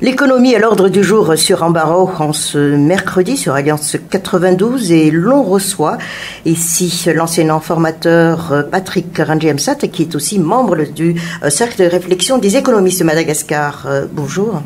L'économie à l'ordre du jour sur Ambaro en ce mercredi sur Alliance 92 et l'on reçoit ici l'enseignant formateur Patrick Rangiemsat qui est aussi membre du Cercle de réflexion des économistes de Madagascar. Bonjour.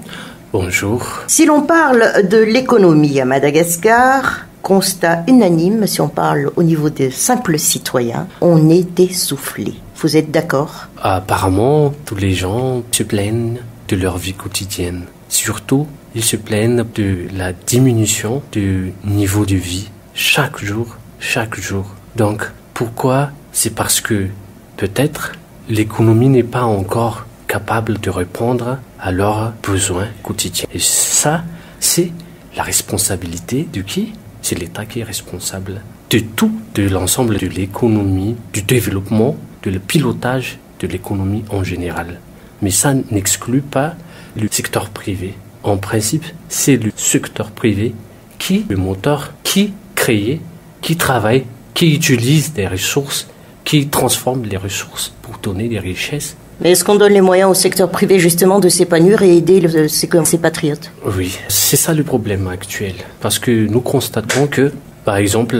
Bonjour. Si l'on parle de l'économie à Madagascar, constat unanime, si on parle au niveau des simples citoyens, on est essoufflé. Vous êtes d'accord? Apparemment, tous les gens se plaignent de leur vie quotidienne. Surtout, ils se plaignent de la diminution du niveau de vie chaque jour. Donc, pourquoi? C'est parce que peut-être l'économie n'est pas encore capable de répondre à leurs besoins quotidiens. Et ça, c'est la responsabilité de qui? C'est l'État qui est responsable de tout, de l'ensemble de l'économie, du développement, de le pilotage de l'économie en général. Mais ça n'exclut pas le secteur privé. En principe, c'est le secteur privé qui est le moteur, qui crée, qui travaille, qui utilise des ressources, qui transforme les ressources pour donner des richesses. Mais est-ce qu'on donne les moyens au secteur privé justement de s'épanouir et aider ses patriotes? Oui, c'est ça le problème actuel. Parce que nous constatons que, par exemple,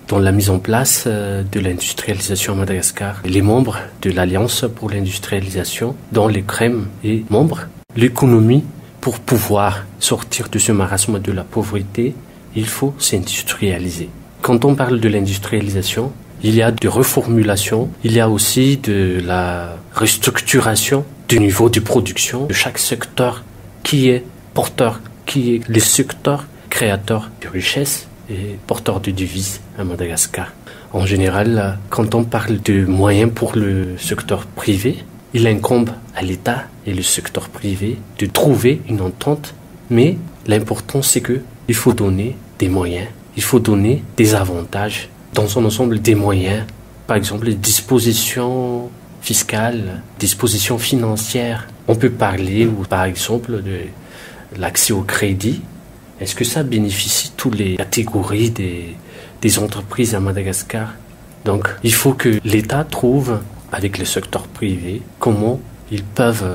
dans la mise en place de l'industrialisation à Madagascar, les membres de l'Alliance pour l'industrialisation, dont les CREM est membre, l'économie, pour pouvoir sortir de ce marasme de la pauvreté, il faut s'industrialiser. Quand on parle de l'industrialisation, il y a de reformulation, il y a aussi de la restructuration du niveau de production de chaque secteur qui est porteur, qui est le secteur créateur de richesses et porteur de devises à Madagascar. En général, quand on parle de moyens pour le secteur privé, il incombe à l'État et le secteur privé de trouver une entente, mais l'important c'est que il faut donner des moyens, il faut donner des avantages dans son ensemble, des moyens, par exemple les dispositions fiscales, dispositions financières. On peut parler, par exemple, de l'accès au crédit. Est-ce que ça bénéficie toutes les catégories des entreprises à Madagascar? Donc, il faut que l'État trouve, avec le secteur privé, comment ils peuvent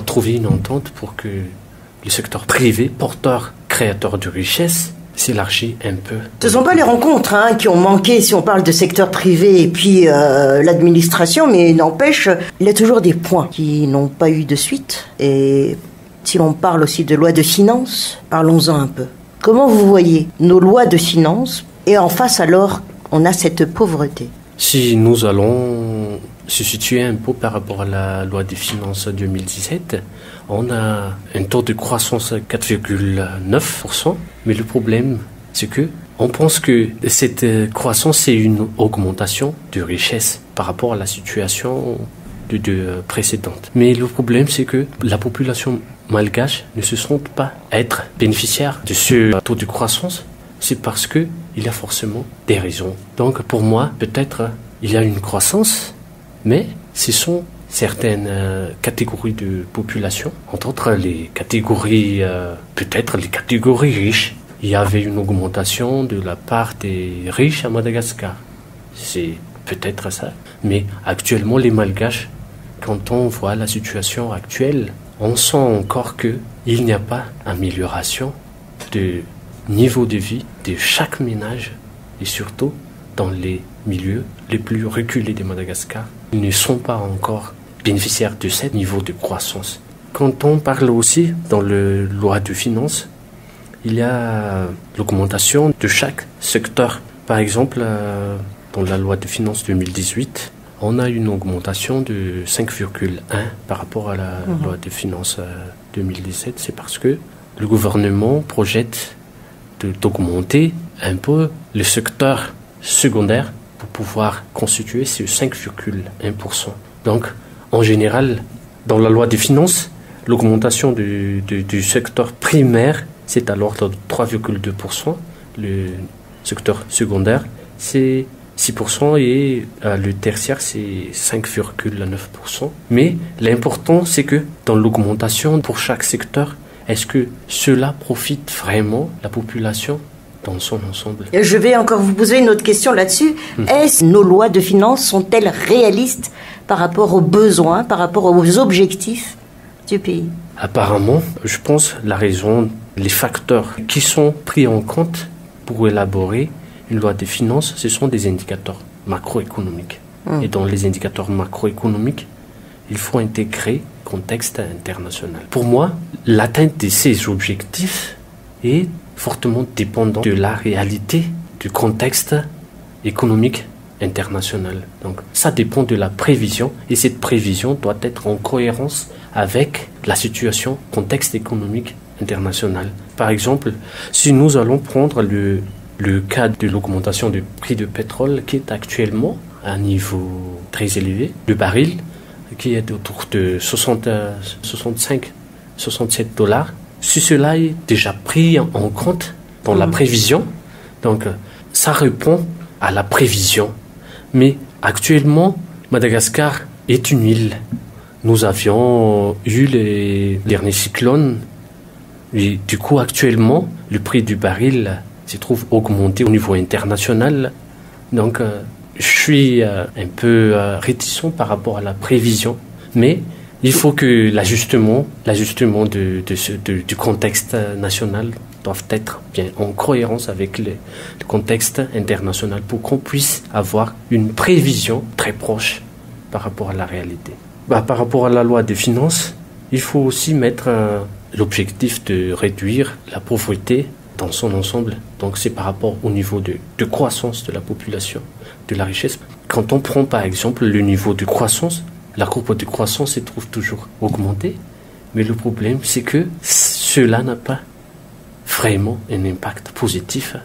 trouver une entente pour que le secteur privé, porteur, créateur de richesses, s'élargit un peu. Ce ne sont pas les rencontres qui ont manqué si on parle de secteur privé et puis l'administration, mais n'empêche, il y a toujours des points qui n'ont pas eu de suite. Et si l'on parle aussi de loi de finances, parlons-en un peu. Comment vous voyez nos lois de finances et en face alors, on a cette pauvreté? Si nous allons se situer un peu par rapport à la loi des finances 2017, on a un taux de croissance à 4,9%, mais le problème, c'est que on pense que cette croissance, c'est une augmentation de richesse par rapport à la situation précédente. Mais le problème, c'est que la population malgache ne se sent pas être bénéficiaire de ce taux de croissance. C'est parce que il y a forcément des raisons. Donc, pour moi, peut-être, il y a une croissance, mais ce sont certaines catégories de population, entre autres les catégories, peut-être les catégories riches. Il y avait une augmentation de la part des riches à Madagascar. C'est peut-être ça. Mais actuellement, les Malgaches, quand on voit la situation actuelle, on sent encore qu'il n'y a pas d'amélioration de niveau de vie de chaque ménage et surtout dans les milieux les plus reculés de Madagascar. Ils ne sont pas encore bénéficiaires de ce niveau de croissance. Quand on parle aussi dans la loi de finances, il y a l'augmentation de chaque secteur. Par exemple, dans la loi de finances 2018, on a une augmentation de 5,1 par rapport à la loi de finances 2017. C'est parce que le gouvernement projette d'augmenter un peu le secteur secondaire pour pouvoir constituer ce 5,1%. Donc, en général, dans la loi des finances, l'augmentation du secteur primaire, c'est à l'ordre de 3,2%. Le secteur secondaire, c'est 6% et le tertiaire, c'est 5,9%. Mais l'important, c'est que dans l'augmentation pour chaque secteur, est-ce que cela profite vraiment la population dans son ensemble? Je vais encore vous poser une autre question là-dessus. Est-ce que nos lois de finances sont-elles réalistes par rapport aux besoins, par rapport aux objectifs du pays. Apparemment, je pense la raison, les facteurs qui sont pris en compte pour élaborer une loi des finances, ce sont des indicateurs macroéconomiques. Et dans les indicateurs macroéconomiques, il faut intégrer le contexte international. Pour moi, l'atteinte de ces objectifs est fortement dépendante de la réalité du contexte économique international. Donc, ça dépend de la prévision et cette prévision doit être en cohérence avec la situation, contexte économique international. Par exemple, si nous allons prendre le cas de l'augmentation du prix du pétrole qui est actuellement à un niveau très élevé, le baril qui est autour de 65, 67 dollars, si cela est déjà pris en compte dans la prévision, donc ça répond à la prévision. Mais actuellement, Madagascar est une île. Nous avions eu les derniers cyclones. Et du coup, actuellement, le prix du baril se trouve augmenté au niveau international. Donc, je suis un peu réticent par rapport à la prévision. Mais il faut que l'ajustement du contexte national doivent être bien en cohérence avec le contexte international pour qu'on puisse avoir une prévision très proche par rapport à la réalité. Par rapport à la loi des finances, il faut aussi mettre l'objectif de réduire la pauvreté dans son ensemble. Donc c'est par rapport au niveau de croissance de la population, de la richesse. Quand on prend par exemple le niveau de croissance, la courbe de croissance se trouve toujours augmentée, mais le problème c'est que cela n'a pas vraiment un impact positif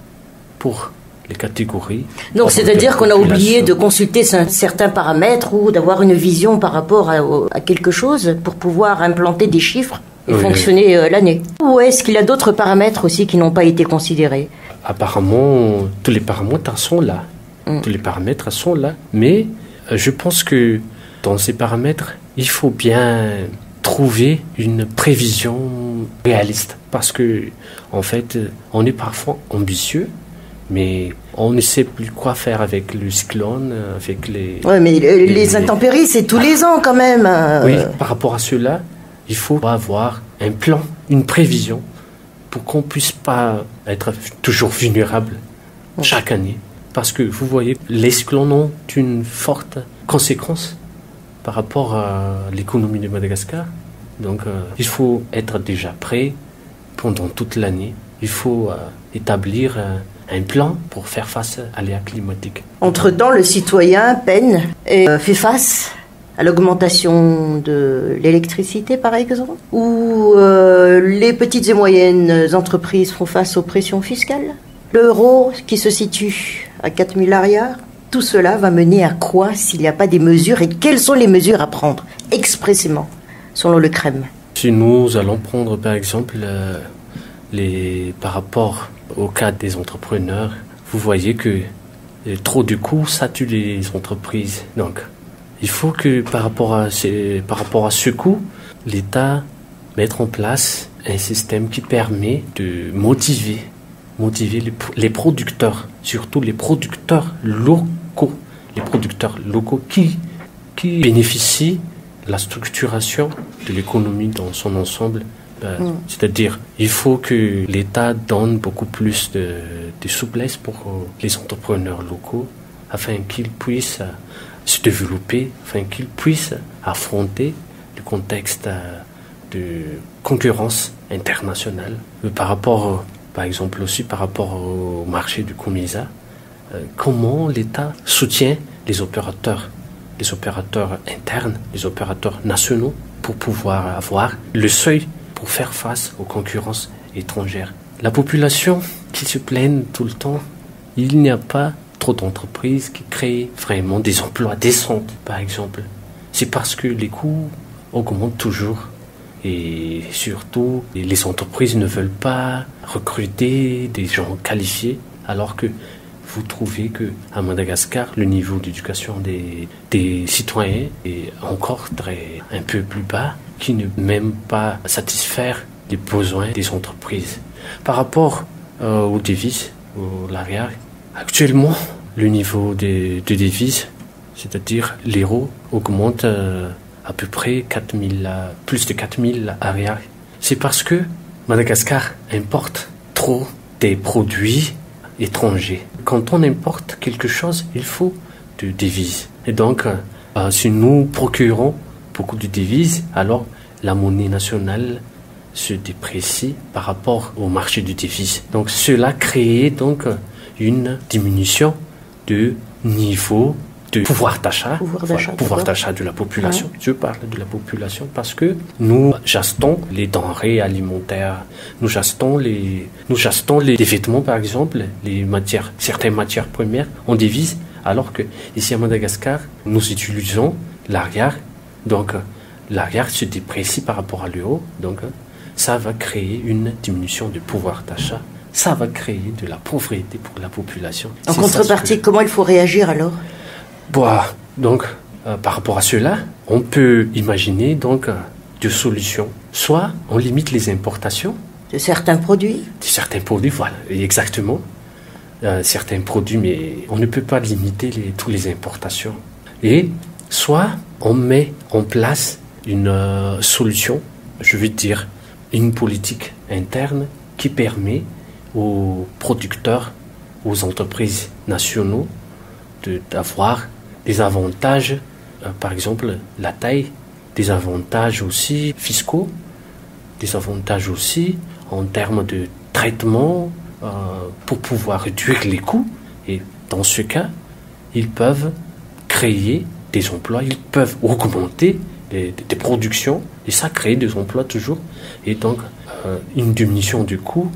pour les catégories. Donc c'est-à-dire qu'on a oublié de consulter certains paramètres ou d'avoir une vision par rapport à quelque chose pour pouvoir implanter des chiffres et fonctionner l'année. Ou est-ce qu'il y a d'autres paramètres aussi qui n'ont pas été considérés? Apparemment, tous les paramètres sont là. Tous les paramètres sont là. Mais je pense que dans ces paramètres, il faut bien trouver une prévision réaliste. Parce que, en fait, on est parfois ambitieux, mais on ne sait plus quoi faire avec le cyclone, avec les... Oui, mais les intempéries, c'est tous les ans quand même. Oui, par rapport à cela, il faut avoir un plan, une prévision, pour qu'on ne puisse pas être toujours vulnérable chaque année. Parce que, vous voyez, les cyclones ont une forte conséquence par rapport à l'économie de Madagascar. Donc, il faut être déjà prêt pendant toute l'année. Il faut établir un plan pour faire face à l'aléa climatique. Entre-temps, le citoyen peine et fait face à l'augmentation de l'électricité, par exemple, ou les petites et moyennes entreprises font face aux pressions fiscales. L'euro qui se situe à 4 milliards, tout cela va mener à quoi s'il n'y a pas des mesures et quelles sont les mesures à prendre expressément, selon le CREM? Si nous allons prendre par exemple par rapport au cas des entrepreneurs, vous voyez que trop de coûts, ça tue les entreprises. Donc, il faut que par rapport à ce coût, l'État mette en place un système qui permet de motiver les producteurs, surtout les producteurs locaux qui bénéficient de la structuration de l'économie dans son ensemble. C'est-à-dire, il faut que l'État donne beaucoup plus de souplesse pour les entrepreneurs locaux afin qu'ils puissent se développer, afin qu'ils puissent affronter le contexte de concurrence internationale. Par exemple aussi par rapport au marché du Comisa, comment l'État soutient les opérateurs internes, les opérateurs nationaux pour pouvoir avoir le seuil pour faire face aux concurrences étrangères. La population qui se plaigne tout le temps, il n'y a pas trop d'entreprises qui créent vraiment des emplois décents, par exemple. C'est parce que les coûts augmentent toujours. Et surtout, les entreprises ne veulent pas recruter des gens qualifiés, alors que vous trouvez qu'à Madagascar, le niveau d'éducation des citoyens est encore un peu plus bas, qui ne même pas satisfaire les besoins des entreprises. Par rapport aux devises, au l'AREA, actuellement, le niveau des devises, c'est-à-dire l'euro, augmente à peu près 4000, plus de 4000 arrières. C'est parce que Madagascar importe trop des produits étrangers. Quand on importe quelque chose, il faut de devises. Et donc, si nous procurons beaucoup de devises, alors la monnaie nationale se déprécie par rapport au marché de devises. Donc, cela crée donc une diminution de niveau de pouvoir d'achat de la population. Ouais. Je parle de la population parce que nous achetons les denrées alimentaires, nous achetons les vêtements par exemple, certaines matières premières en devises, alors que ici à Madagascar, nous utilisons l'arrière, donc l'arrière se déprécie par rapport à l'euro, donc ça va créer une diminution du pouvoir d'achat. Ça va créer de la pauvreté pour la population. En contrepartie, comment il faut réagir alors ? Donc, par rapport à cela, on peut imaginer donc deux solutions. Soit on limite les importations de certains produits. Voilà, exactement. Certains produits, mais on ne peut pas limiter toutes les importations. Et soit on met en place une solution, je veux dire une politique interne qui permet aux producteurs, aux entreprises nationaux d'avoir des avantages, par exemple la taille, des avantages aussi fiscaux, des avantages aussi en termes de traitement pour pouvoir réduire les coûts. Et dans ce cas, ils peuvent créer des emplois, ils peuvent augmenter des productions et ça crée des emplois toujours. Et donc, une diminution du coût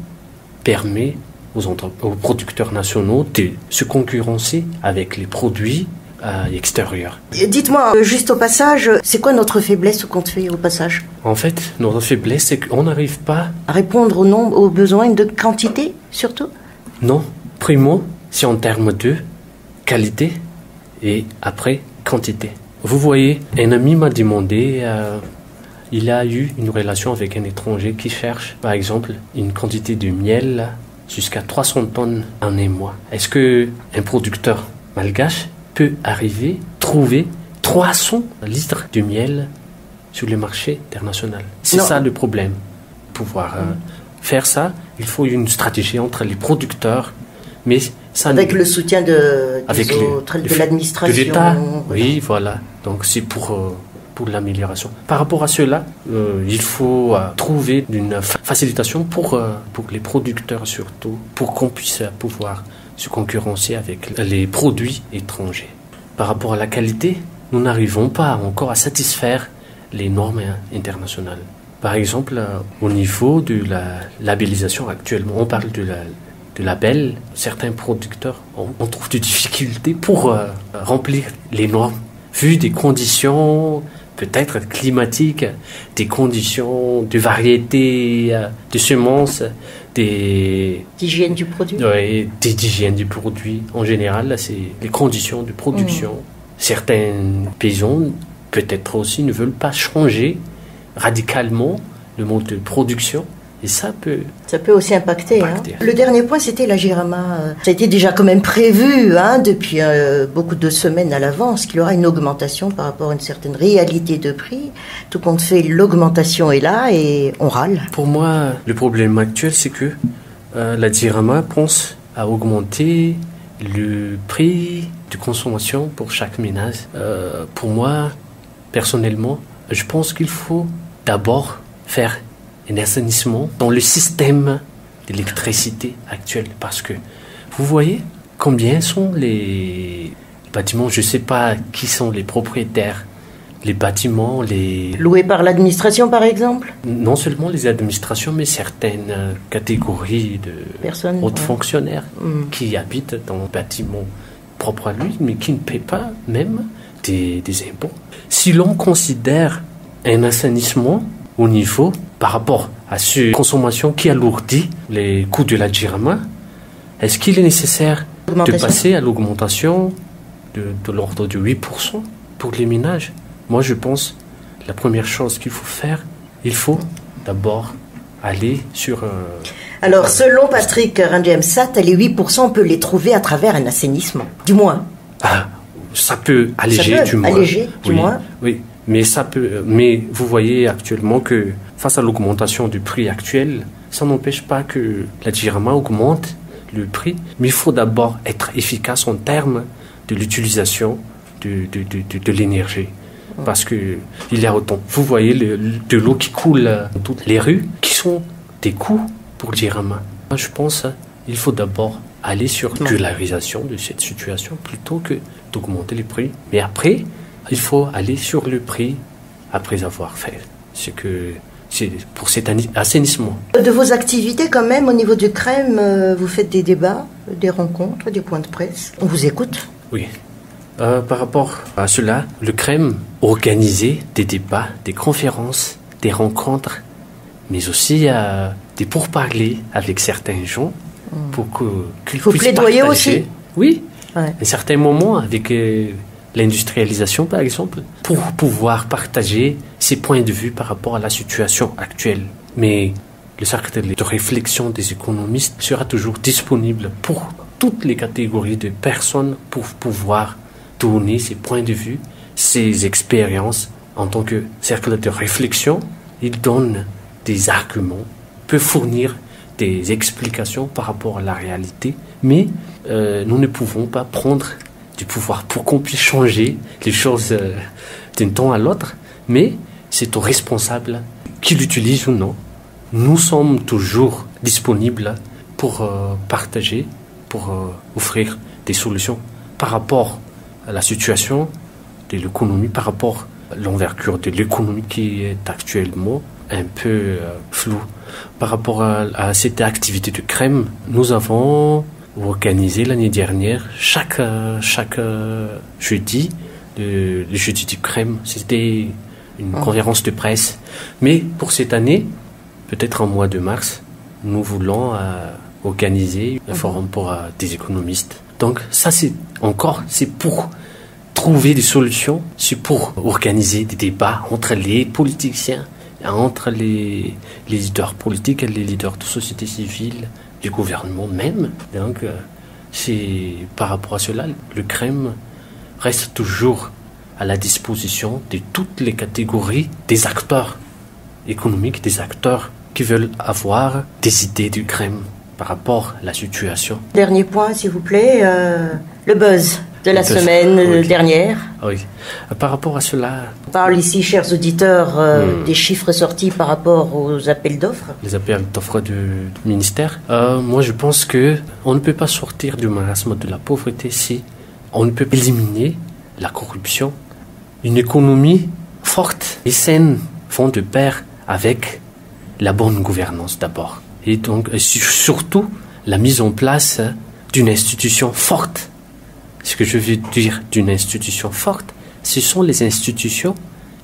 permet aux producteurs nationaux de se concurrencer avec les produits extérieurs. Dites-moi, juste au passage, c'est quoi notre faiblesse qu'on fait au passage ? En fait, notre faiblesse, c'est qu'on n'arrive pas à répondre aux besoins de quantité, surtout ? Non. Primo, c'est en termes de qualité et après, quantité. Vous voyez, un ami m'a demandé, il a eu une relation avec un étranger qui cherche, par exemple, une quantité de miel jusqu'à 300 tonnes en un mois. Est-ce qu'un producteur malgache peut trouver 300 litres de miel sur le marché international? C'est ça le problème. Pour pouvoir faire ça, il faut une stratégie entre les producteurs, mais ça avec le soutien de l'administration. De l'État, oui, voilà. Donc c'est pour l'amélioration. Par rapport à cela, il faut trouver une facilitation pour les producteurs surtout, pour qu'on puisse pouvoir se concurrencer avec les produits étrangers. Par rapport à la qualité, nous n'arrivons pas encore à satisfaire les normes internationales. Par exemple, au niveau de la labellisation actuellement, on parle de label. Certains producteurs, on trouve des difficultés pour remplir les normes, vu des conditions peut-être climatiques, des conditions de variété de semences, d'hygiène du produit. Oui, d'hygiène du produit. En général, c'est les conditions de production. Certains paysans, peut-être aussi, ne veulent pas changer radicalement le mode de production. Et ça peut aussi impacter. Le dernier point, c'était la JIRAMA. Ça a été déjà quand même prévu depuis beaucoup de semaines à l'avance qu'il y aura une augmentation par rapport à une certaine réalité de prix. Tout compte fait, l'augmentation est là et on râle. Pour moi, le problème actuel, c'est que la JIRAMA pense à augmenter le prix de consommation pour chaque ménage. Pour moi, personnellement, je pense qu'il faut d'abord faire un assainissement dans le système d'électricité actuel. Parce que vous voyez combien sont les bâtiments, je ne sais pas qui sont les propriétaires, les bâtiments, loués par l'administration par exemple ? Non seulement les administrations, mais certaines catégories de personnes, hautes fonctionnaires qui habitent dans un bâtiment propre à lui, mais qui ne paient pas même des impôts. Si l'on considère un assainissement au niveau par rapport à cette consommation qui alourdit les coûts de la JIRAMA, est-ce qu'il est nécessaire de passer à l'augmentation de l'ordre de 8% pour les ménages ? Moi, je pense que la première chose qu'il faut faire, il faut d'abord aller sur... Alors, selon Patrick Randjemsat, les 8%, on peut les trouver à travers un assainissement, du moins. Ça peut alléger, du moins. Alléger, du moins. Oui, Mais vous voyez actuellement que face à l'augmentation du prix actuel, ça n'empêche pas que la Jirama augmente le prix, mais il faut d'abord être efficace en termes de l'utilisation de l'énergie. Parce que il y a autant. Vous voyez de l'eau qui coule dans toutes les rues, qui sont des coûts pour Jirama. Je pense qu'il faut d'abord aller sur la régularisation de cette situation plutôt que d'augmenter les prix. Mais après, il faut aller sur le prix après avoir fait ce que c'est pour cet assainissement. De vos activités quand même, au niveau du crème, vous faites des débats, des rencontres, des points de presse. On vous écoute? Oui. Par rapport à cela, le crème organisait des débats, des conférences, des rencontres, mais aussi des pourparlers avec certains gens pour qu'ils Vous puissent plaidoyer partager. aussi? Oui, Ouais. à certains moments avec l'industrialisation par exemple, pour pouvoir partager ses points de vue par rapport à la situation actuelle. Mais le cercle de réflexion des économistes sera toujours disponible pour toutes les catégories de personnes pour pouvoir donner ses points de vue, ses expériences en tant que cercle de réflexion. Il donne des arguments, peut fournir des explications par rapport à la réalité, mais nous ne pouvons pas prendre du pouvoir pour qu'on puisse changer les choses d'un temps à l'autre, mais c'est aux responsables qui l'utilisent ou non. Nous sommes toujours disponibles pour partager, pour offrir des solutions par rapport à la situation de l'économie, par rapport à l'envergure de l'économie qui est actuellement un peu floue. Par rapport à cette activité de crème, nous avons organisé l'année dernière chaque jeudi, le jeudi du crème, c'était une conférence de presse. Mais pour cette année, peut-être en mois de mars, nous voulons organiser un forum pour des économistes. Donc ça, c'est pour trouver des solutions, c'est pour organiser des débats entre les politiciens, entre les leaders politiques et les leaders de société civile, du gouvernement même. Donc c'est par rapport à cela, le crème reste toujours à la disposition de toutes les catégories des acteurs économiques, des acteurs qui veulent avoir des idées du crème par rapport à la situation. Dernier point, s'il vous plaît, le buzz de la semaine dernière. Oui. Par rapport à cela... On parle ici, chers auditeurs, des chiffres sortis par rapport aux appels d'offres. Les appels d'offres du ministère. Moi, je pense qu'on ne peut pas sortir du marasme de la pauvreté si on ne peut pas éliminer la corruption. Une économie forte et saine vont de pair avec la bonne gouvernance d'abord. Et donc, surtout, la mise en place d'une institution forte. Ce que je veux dire d'une institution forte, ce sont les institutions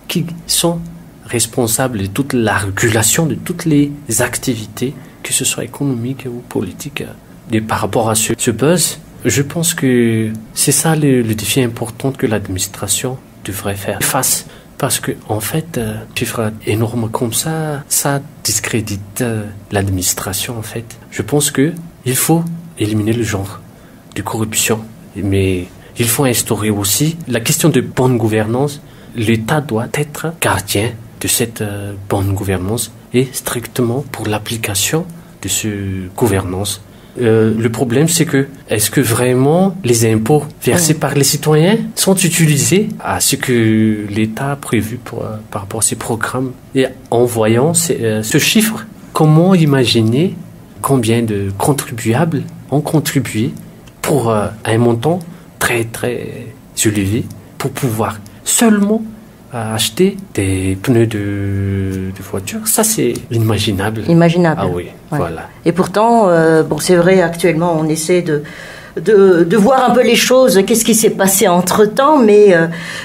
qui sont responsables de toute la régulation de toutes les activités, que ce soit économiques ou politiques. Et par rapport à ce buzz, je pense que c'est ça le défi important que l'administration devrait faire face. Parce que, en fait, chiffres énormes comme ça discrédite l'administration, en fait. Je pense qu'il faut éliminer le genre de corruption. Mais il faut instaurer aussi la question de bonne gouvernance. L'État doit être gardien de cette bonne gouvernance et strictement pour l'application de cette gouvernance. Le problème, c'est est-ce que vraiment les impôts versés par les citoyens sont utilisés à ce que l'État a prévu par rapport à ces programmes? Et en voyant ce chiffre, comment imaginer combien de contribuables ont contribué pour un montant très très élevé pour pouvoir seulement acheter des pneus de voiture? Ça, c'est inimaginable. Imaginable. Ah oui, ouais. Voilà. Et pourtant, c'est vrai, actuellement, on essaie de voir un peu les choses, qu'est-ce qui s'est passé entre-temps, mais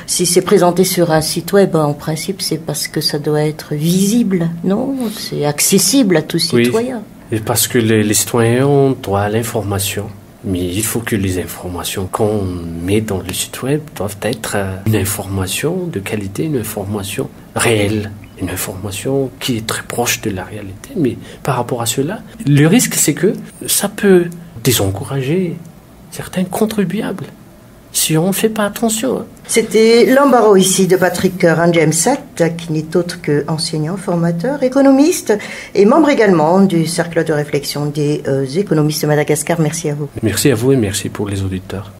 si c'est présenté sur un site web, en principe, c'est parce que ça doit être visible, non? C'est accessible à tout citoyen. Oui, parce que les citoyens ont droit à l'information. Mais il faut que les informations qu'on met dans le site web doivent être une information de qualité, une information réelle, une information qui est très proche de la réalité. Mais par rapport à cela, le risque, c'est que ça peut désencourager certains contribuables si on ne fait pas attention. C'était l'embarras ici de Patrick Rangemsat, qui n'est autre qu'enseignant, formateur, économiste et membre également du Cercle de réflexion des économistes de Madagascar. Merci à vous. Merci à vous et merci pour les auditeurs.